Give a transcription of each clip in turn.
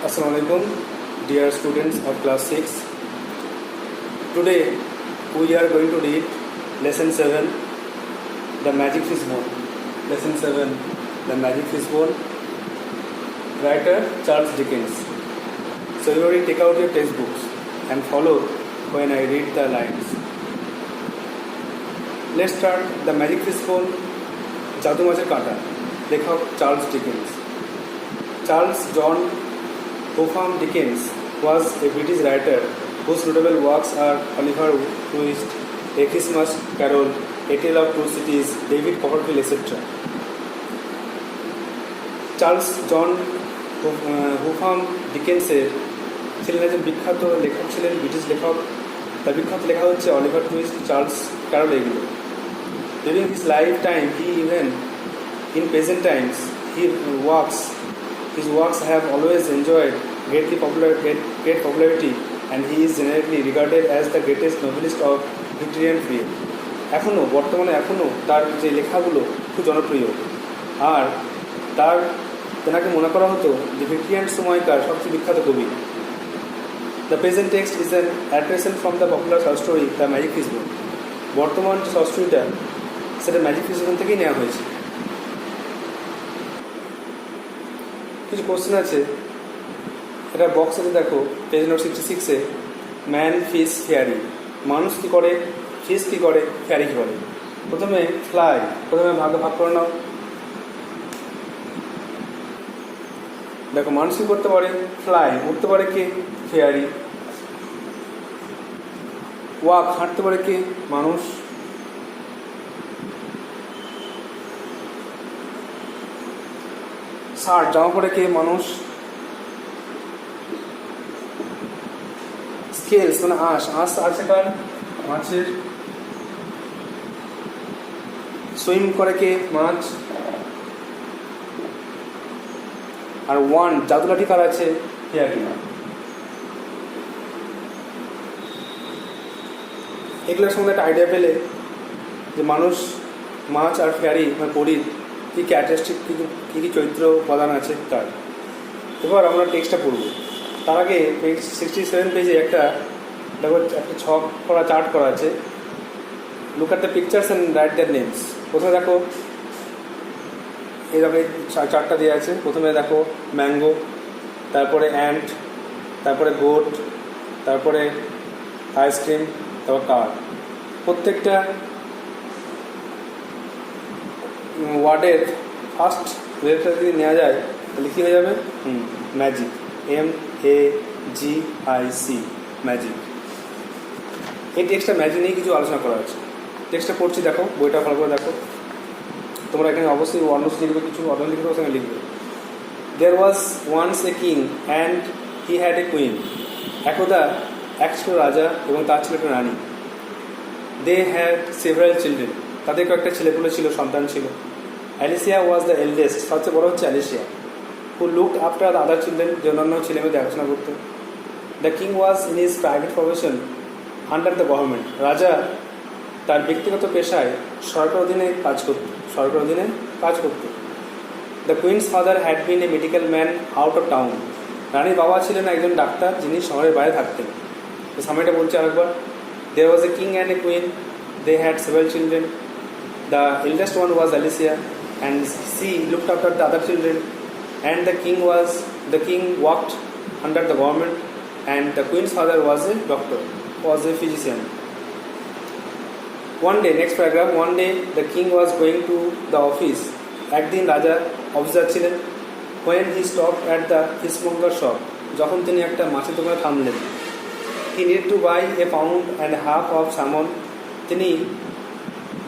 Assalamualaikum, dear students of class 6. Today we are going to read lesson 7, The Magic Fishbone. Lesson 7, The Magic Fishbone. Writer Charles Dickens. So you already take out your textbooks and follow when I read the lines. Let's start. The Magic Fishbone, জাদু মাছের কাঁটা, লেখক Charles Dickens. Charles John Hotham Dickens was a British writer whose notable works are Oliver Twist, A Christmas Carol, A Tale of Two Cities, David Copperfield, etc. Charles John Huffam ডিকেন্সের ছিলেন একজন বিখ্যাত লেখক, ছিলেন ব্রিটিশ লেখক। তার বিখ্যাত লেখা হচ্ছে অলিভার টুইস্ট, চার্লস ক্যারল, এগুলো। During his lifetime, he even in present times, his works have always enjoyed great popularity, and he is generally regarded as the greatest novelist of Victorian period. বর্তমানে তার যে লেখাগুলো খুব জনপ্রিয়, আর তেনাকে মনে করা হতো যে ভিক্টোরিয়ান সময়কার সবচেয়ে বিখ্যাত কবি। The present text is an adaptation from the popular short story The Magic Fishbone. বর্তমান যে শর্ট স্টোরিটা সেটা ম্যাজিক ফিশবোন থেকেই নেওয়া হয়েছে। কিছু কোশ্চেন আছে, এটা বক্স আছে দেখো, পেজ নম্বর 66-এ। Man, fish, fairy. মানুষ কী করে, ফিশ কী করে, ফেয়ারি কী করে? প্রথমে ফ্লাই, প্রথমে ভাগ করে নাও। দেখো, মানুষ কী করতে পারে, ফ্লাই। উঠতে পারে কে, ফেয়ারি। ওয়াক, হাঁটতে পারে কে, মানুষ। শার্ট, জামা পরে কে, মানুষ। স্কেলস মানে আঁশ আছে কার, মাছের। সুইম করে কে, মাছ। আর ওয়ান, জাদুলাঠি কার আছে, ফেয়ারি। এগুলোর সঙ্গে একটা আইডিয়া পেলে যে মানুষ, মাছ আর ফেয়ারি মানে পরীর কী ক্যারেক্টারিস্টিক, কী কী চরিত্র উপাদান আছে তার। এবার আমরা টেক্সটটা পড়ব। তার আগে পেজ 67 পেজে একটা দেখো, একটা ছক করা, চার্ট করা আছে। Look at the pictures and write their names. প্রথমে দেখো, এই দেখো চার্টটা দেওয়া আছে। প্রথমে দেখো ম্যাঙ্গো, তারপরে অ্যান্ট, তারপরে গোট, তারপরে আইসক্রিম, তারপর কার। প্রত্যেকটা ওয়ার্ডের ফার্স্ট লেটার যদি নেওয়া যায় তাহলে কী হয়ে যাবে, ম্যাজিক, MAGIC, ম্যাজিক। এই টেক্সটটা ম্যাজিক নিয়ে কিছু আলোচনা করা আছে। টেক্সটটা পড়ছি, দেখো, বইটা ভালো করে দেখো। তোমরা এখানে অবশ্যই ওয়ার্ডস লিখবে, কিছু অর্ডার লিখবে, ওখানে লিখবে। There was once a king and he had a queen. একদা এক ছিল রাজা এবং তার ছিল একটা রানী। They had several children. তাদের কয়েকটা ছেলেপুলে ছিল, সন্তান ছিল। অ্যালিসিয়া ওয়াজ দ্য এল্ডেস্ট, সবচেয়ে বড় হচ্ছে Alicia. Who looked after the other children, যে অন্যান্য ছেলেমেয়ে দেখাশোনা করতো। The king was in his private profession under the government. রাজা তার ব্যক্তিগত পেশায় সরকার অধীনে কাজ করত। The queen's father had been a medical man out of town. রানীর বাবা ছিলেন একজন ডাক্তার, যিনি শহরের বাইরে থাকতেন। তো সামনেটা বলছি আরেকবার। There was a king and a queen, they had several children. The eldest one was Alicia, and she looked after the other children. And the king worked under the government, and the queen's father was a doctor, was a physician. One day, next paragraph. One day, the king was going to the office. একদিন রাজা officer ছিলেন। When he stopped at the fishmonger shop, যখন তিনি একটা মাছের দোকানে থামলেন। He needed to buy a pound and a half of salmon. তিনি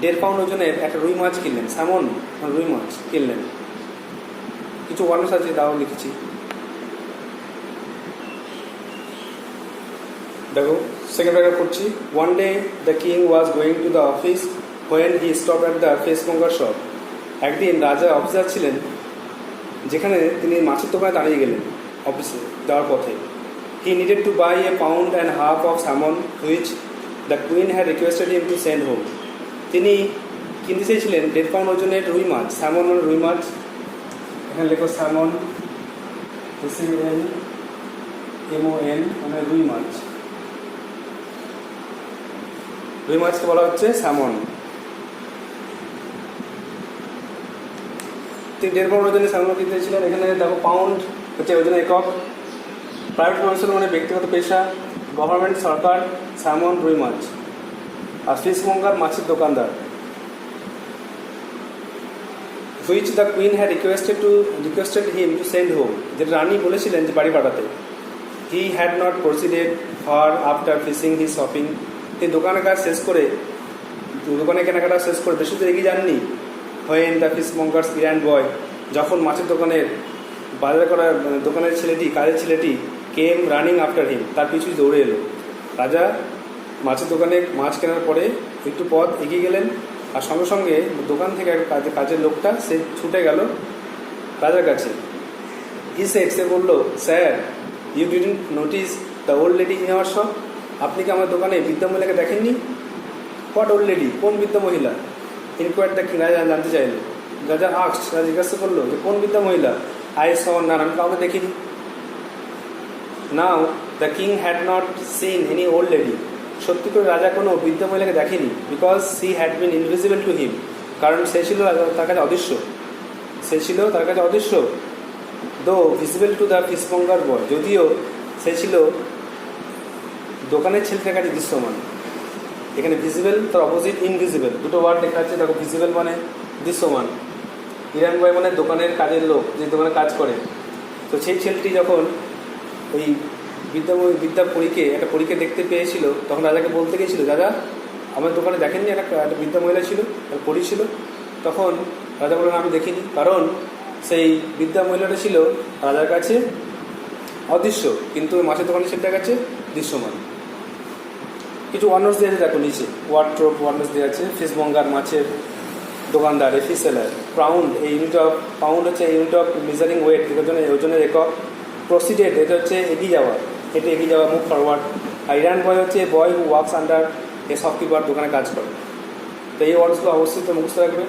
1.5 pound ওজনের একটা রুই মাছ কিনলেন। স্যামন রুই মাছ কিনলেন। কিছু ওয়ার্ডস আছে, তাও লিখেছি, দেখো। সেকেন্ড প্যারাগ্রাফ পড়ছি। One day the king was going to the office when he stop at the fishmonger shop. একদিন রাজা অফিসার ছিলেন, যেখানে তিনি মাছের দোকানে দাঁড়িয়ে গেলেন অফিসে যাওয়ার পথে। He needed to buy a pound and half of salmon which the queen had requested him to send home. তিনি কিনতে চেয়েছিলেন 1.5 পাউন্ড ওজনের রুই মাছ। স্যামন মানে রুই মাছ, এখানে লেখো স্যামন, MON মানে রুই মাছ। রুই মাছকে বলা হচ্ছে স্যামন। তিনি 1.5 ওজনে স্যামন কিনতে ছিলেন। এখানে দেখো পাউন্ড হচ্ছে ওজনে একক। প্রাইভেট মানুষের মানে ব্যক্তিগত পেশা, গভর্নমেন্ট সরকার, স্যামন রুই মাছ। আর ফিশমঙ্গার মাছের দোকানদার। Which the queen had requested him to send home, যেটা রানী বলেছিলেন যে বাড়ি পাঠাতে। He had not proceeded far after fishing his shopping, তিনি দোকানে কাজ শেষ করে, দোকানে কেনাকাটা শেষ করে বেশি তো এগিয়ে যাননি। হোয়েন দ্য ফিশমঙ্গার্স ইরান বয়, যখন মাছের দোকানের বাজার করা দোকানের ছেলেটি, কাজের ছেলেটি কেম রানিং আফটার হিম, তার পিছু দৌড়ে এলো। রাজা মাছের দোকানে মাছ কেনার পরে একটু পথ এগিয়ে গেলেন, আর সঙ্গে সঙ্গে দোকান থেকে কাজের লোকটা সে ছুটে গেল রাজার কাছে। সে বলল, sir you didn't notice the old lady in our shop, আপনি কি আমার দোকানে বৃদ্ধা মহিলাকে দেখেননি? হোয়াট ওল্ড লেডি, কোন বৃদ্ধা মহিলা? ইনকোয়ার দ্য কিং, রাজা জানতে চাইল। রাজা আস্কড, রাজা জিজ্ঞাসা করলো যে কোন বৃদ্ধা মহিলা? আই স নান, আমি কাউকে দেখিনি। Now the king had not seen any old lady, সত্যি করে রাজা কোনো বৃদ্ধা মহিলাকে দেখেনি। Because she had been invisible to him, কারণ সে ছিল তার কাছে অদৃশ্য। সে ছিল তার কাছে অদৃশ্য। দো ভিজিবল টু দ্য ফিশমঙ্গার বয়, যদিও সে ছিল দোকানের ছেলেটার কাছে দৃশ্যমান। এখানে ভিজিবল তার অপোজিট ইনভিজিবল, দুটো ওয়ার্ড লেখা আছে। দেখো ভিজিবল মানে দৃশ্যমান, ইরান বয় মানে দোকানের কাজের লোক, যে দোকানে কাজ করে। তো সেই ছেলেটি যখন ওই বিদ্যা পরীকে একটা পরীকে দেখতে পেয়েছিল, তখন রাজাকে বলতে গিয়েছিল, রাজা আমার দোকানে দেখেননি একটা বৃদ্ধা মহিলা ছিল, একটা পরী ছিল? তখন রাজা বললেন, আমি দেখিনি, কারণ সেই বৃদ্ধা মহিলাটা ছিল রাজার কাছে অদৃশ্য, কিন্তু মাছের দোকানের ছেলেটার কাছে দৃশ্যমান। কিছু ওয়ার্ডস দিয়ে আছে, দেখো নিচে ওয়ার্ড্রোব ওয়ার্ডস দিয়ে আছে। ফিশমঙ্গার মাছের দোকানদার, ফিশ সেলার। পাউন্ড, এই ইউনিট অফ পাউন্ড হচ্ছে ইউনিট অফ মেজারিং ওয়েট, ওজনের একক। প্রসিডেড, এটা হচ্ছে এগিয়ে যাওয়া, এটা এগিয়ে যাওয়া, মুভ ফরওয়ার্ড। আর ইরান বয় হচ্ছে boy who works under a shopkeeper, দোকানে কাজ করে। তো এই ওয়ার্ডসগুলো অবশ্যই তো মুখস্থ রাখবে,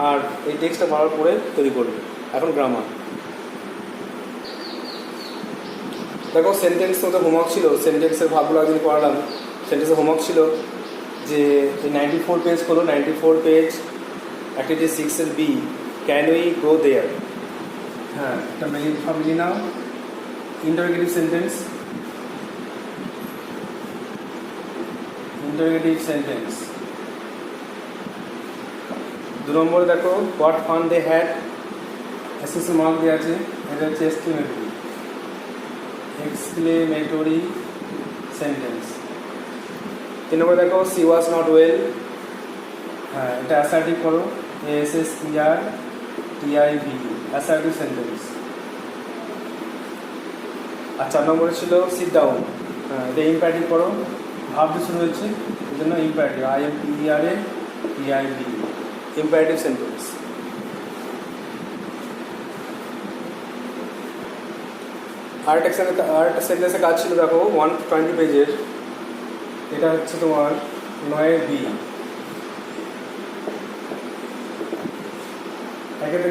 আর এই টেক্সটটা ভালো করে তৈরি করবে। এখন গ্রামার দেখো। সেন্টেন্স মতো হোমওয়ার্ক ছিল, সেন্টেন্সের ভাবগুলো একদিন পড়ালাম। সেন্টেন্সের হোমওয়ার্ক ছিল যে 94 পেজ হলো, 94 page activity 6 B, can we go there. হ্যাঁ, একটা সব মিলিয়ে নাও। Interrogative sentence, interrogative sentence. 2 নম্বরে দেখো, what fun they had, SSC mark দেওয়া আছে, এটা হচ্ছে এক্সক্লেমেটরি সেন্টেন্স। 3 নম্বরে দেখো, সি ওয়াজ নট ওয়েল, হ্যাঁ এটা অ্যাসার্টিভ করো, ASSERTIV, অ্যাসার্টিভ সেন্টেন্স। আর 4 নম্বরে ছিল সিট ডাউন, হ্যাঁ এটা ইম্পারেটিভ করো, ভাব দিয়ে শুরু হচ্ছে, এই জন্য ইম্পারেটিভ, IMPERATIV, ইম্পারেটিভ সেন্টেন্স। আরেকটা সেন্টেন্সের কাজ ছিল, দেখো 120 পেজের, এটা হচ্ছে তোমার 9B।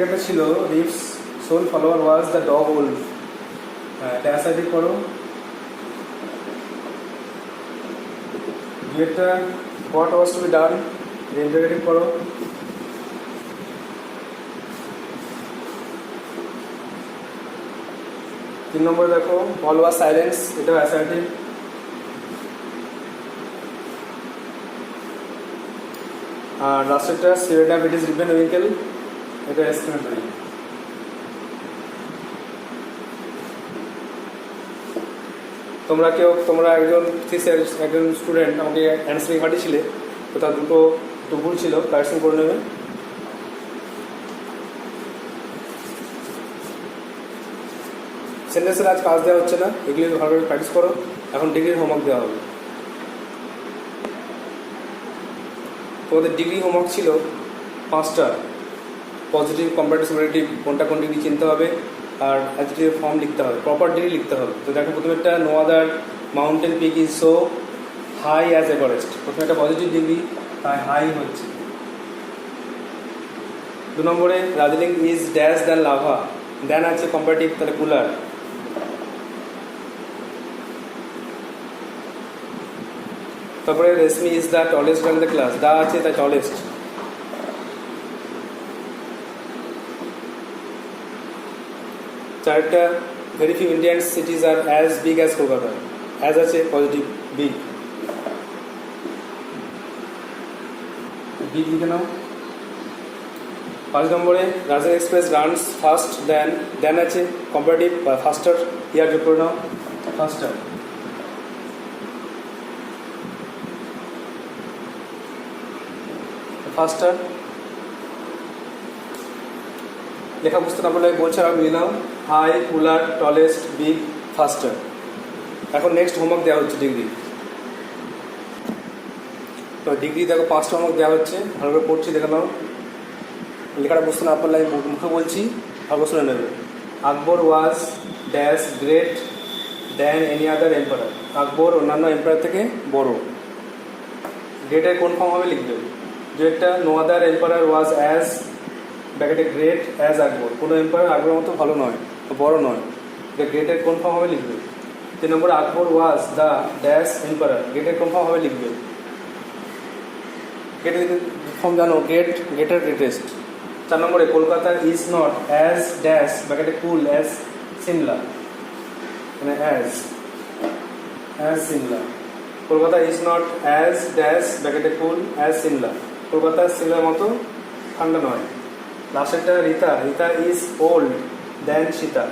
একটা ছিল, Rip's sole follower was the dog wolf, হ্যাঁ এটা অ্যাসার্টিভ করো। দুইটা what was to be done, interrogative করো। তিন নম্বরে দেখো, অল ওয়াজ সাইলেন্স, এটাও অ্যাসার্টিভ। আর লাস্টেরটা spirit of it is Rip Van Winkle, এটা এক্সক্লেমেটরি। তোমরা একজন স্টুডেন্ট আমাকে অ্যান্সারিং পাঠিয়েছিলে, তো তার দুটো ভুল ছিল, কারেকশন করে নেবে। সেন্টেন্সের আজ কাজ দেওয়া হচ্ছে না, এগুলি ভালো করে প্র্যাকটিস করো। এখন ডিগ্রির হোমওয়ার্ক দেওয়া হবে। তোমাদের ডিগ্রি হোমওয়ার্ক ছিল 5টা। পজিটিভ, কম্পারেটিভ, নেগেটিভ, কোনটা কোন ডিগ্রি চিনতে হবে, আর অ্যাডজেক্টিভের ফর্ম লিখতে হবে, প্রপার ডিগ্রি লিখতে হবে। তো দেখো, প্রথমে একটা no other mountain peak is so high as Everest, প্রথমে একটা পজিটিভ ডিগ্রি, তাই হাই হচ্ছে। 2 নম্বরে Darjeeling is dash than Lava, then আছে কম্পারেটিভ, তাহলে কুলার। তারপরে Reshmi is the tallest girl in the class, দা আছে তাই টলেস্ট। চারটা very few Indian cities are as big as Kolkata, as আছে পজিটিভ, বিগ, বিগ লিখে নাও। 5 নম্বরে রাজধানী এক্সপ্রেস রানস ফাস্ট দেন আছে কম্পারেটিভ বা ফাস্টার, ইয়ার যোগ করে নাও, ফাস্টার। ফাস্টার লেখা বুঝতে না পারলে বলছে আর মিলিয়ে নাও, high, cooler, tallest, big, faster. এখন নেক্সট হোমওয়ার্ক দেওয়া হচ্ছে ডিগ্রি। তো ডিগ্রি দেখো 5টা হোমওয়ার্ক দেওয়া হচ্ছে, ভালো করে পড়ছি দেখে নাও। লেখাটা বুঝতে না পারলে আমি মুখে বলছি, ভালো শুনে নেবে। Akbar was dash great than any other empire, Akbar অন্যান্য এম্পায়ার থেকে বড়। গ্রেটের কোন ফর্ম হবে লিখবে, গ্রেটটা no other empire was as ব্র্যাকেটে গ্রেট অ্যাজ আকবর, কোনো এম্পায়ার আকবরের মতো ভালো নয়, বড় নয়। গ্রেটের কোন ফর্ম হবে লিখবে। 3 নম্বরে Akbar was the dash empire, গ্রেটের কোন ফর্ম হবে লিখবে। গ্রেটের ফর্ম জানো, গ্রেটার গ্রেটেস্ট। 4 নম্বরে Kolkata is not as dash ব্র্যাকেটে কুল অ্যাজ সিমলা, মানে as Shimla. Kolkata is not as dash ব্র্যাকেটে কুল অ্যাজ সিমলা, কলকাতা সিমলার মতো ঠান্ডা নয়। লাস্টেরটা Rita is old then Sita.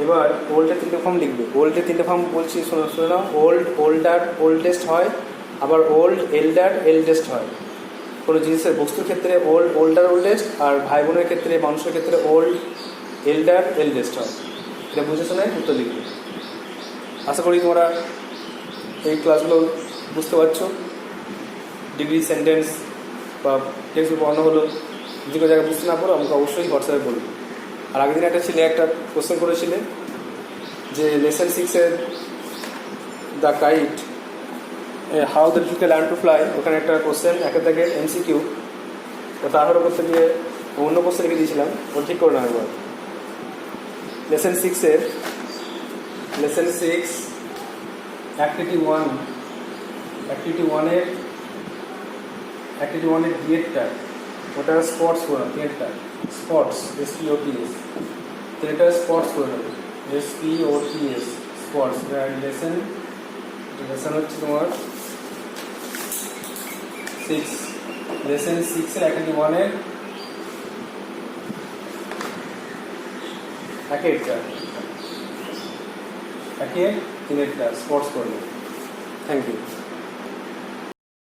এবার ওল্ডের 3টে ফর্ম লিখবে। ওল্ডের 3টে ফর্ম বলছি শুনে নাও। ওল্ড, ওল্ডার, ওল্ডেস্ট হয়, আবার ওল্ড, এল্ডার, এল্ডেস্ট হয়। কোনো জিনিসের বস্তুর ক্ষেত্রে ওল্ড, ওল্ডার, ওল্ডেস্ট, আর ভাই বোনের ক্ষেত্রে, মানুষের ক্ষেত্রে ওল্ড, এল্ডার, এল্ডেস্ট হয়। এটা বুঝে শোনে উত্তর লিখবে। আশা করি তোমরা এই ক্লাসগুলো বুঝতে পারছো। ডিগ্রি সেন্টেন্স বা টেক্সট পড়ানো হলো, যদি কোনো জায়গায় বুঝতে না পারো আমাকে অবশ্যই হোয়াটসঅ্যাপে বলবে। আর আগের দিন একটা ছেলে একটা কোশ্চেন করেছিলে যে লেসন 6-এর the kite how the little learn to fly, ওখানে একটা কোশ্চেন একের দাগে MCQ, তো তারপরে করতে গিয়ে অন্য কোশ্চেন লিখে দিয়েছিলাম, ও ঠিক করে না একবার। লেসন 6-এর অ্যাক্টিভিটি 1-এর ডিএডটা, ওটা স্পটস করে ডিএডটা, স্পটস SPOTS, তো এটা স্পটস করে নেবে, SPOTS স্পটস। লেসন হচ্ছে তোমার 6, লেসন 6-এর অ্যাক্টিভিটি 1-এর 1-এর 3-এরটা স্পটস করে নেবে। Thank you.